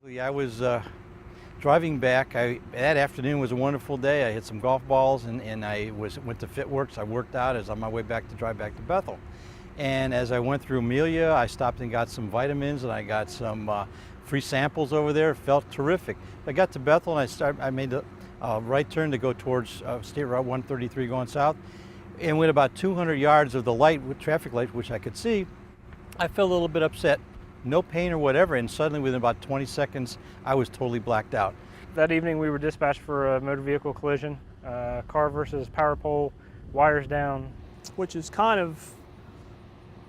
I was driving back. That afternoon was a wonderful day. I hit some golf balls and I went to FitWorks. I worked out as on my way back to drive back to Bethel. And as I went through Amelia, I stopped and got some vitamins and I got some free samples over there. It felt terrific. I got to Bethel and I made a right turn to go towards State Route 133 going south. And with about 200 yards of the light, with traffic light, which I could see, I felt a little bit upset. No pain or whatever, and suddenly within about 20 seconds, I was totally blacked out. That evening we were dispatched for a motor vehicle collision, car versus power pole, wires down. Which is kind of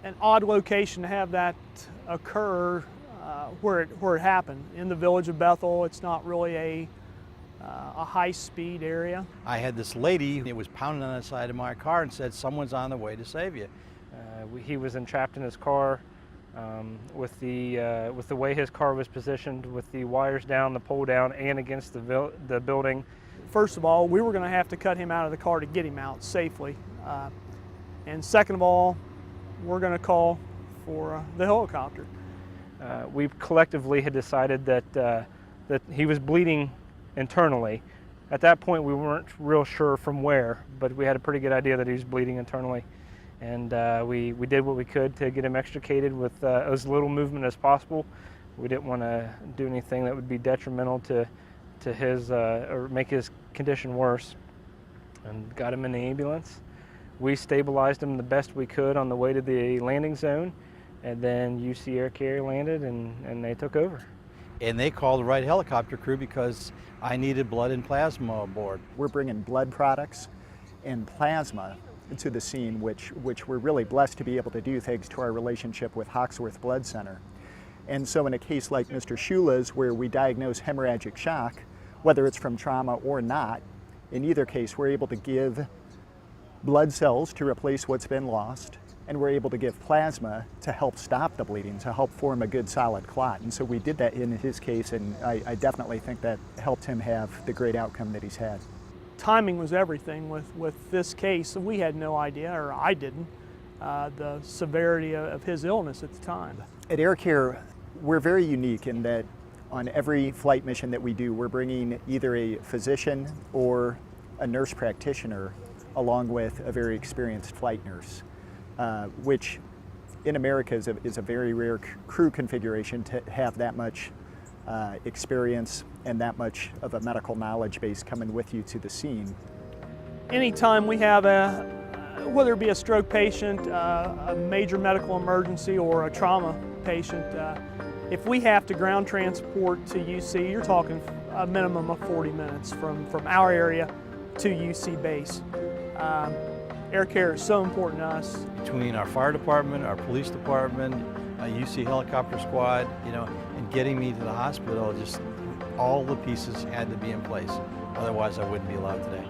an odd location to have that occur where it happened. In the village of Bethel, it's not really a high-speed area. I had this lady that was pounding on the side of my car and said, "Someone's on the way to save you." He was entrapped in his car. With the way his car was positioned, with the wires down, the pole down, and against the building. First of all, we were going to have to cut him out of the car to get him out safely. And second of all, we're going to call for the helicopter. We collectively had decided that he was bleeding internally. At that point, we weren't real sure from where, but we had a pretty good idea that he was bleeding internally. And we did what we could to get him extricated with as little movement as possible. We didn't want to do anything that would be detrimental to his or make his condition worse. And got him in the ambulance. We stabilized him the best we could on the way to the landing zone, and then UC Air Carrier landed and they took over. And they called the right helicopter crew because I needed blood and plasma aboard. We're bringing blood products and plasma to the scene, which we're really blessed to be able to do thanks to our relationship with Hawksworth Blood Center. And so in a case like Mr. Shula's, where we diagnose hemorrhagic shock, whether it's from trauma or not, in either case we're able to give blood cells to replace what's been lost, and we're able to give plasma to help stop the bleeding, to help form a good solid clot. And so we did that in his case, and I definitely think that helped him have the great outcome that he's had. Timing was everything with this case. We had no idea, or I didn't, the severity of his illness at the time. At Air Care, we're very unique in that on every flight mission that we do, we're bringing either a physician or a nurse practitioner along with a very experienced flight nurse, which in America is a very rare crew configuration to have that much experience and that much of a medical knowledge base coming with you to the scene. Anytime we have whether it be a stroke patient, a major medical emergency, or a trauma patient, if we have to ground transport to UC, you're talking a minimum of 40 minutes from our area to UC base. Air Care is so important to us. Between our fire department, our police department, UC helicopter squad, and getting me to the hospital, just all the pieces had to be in place. Otherwise, I wouldn't be alive today.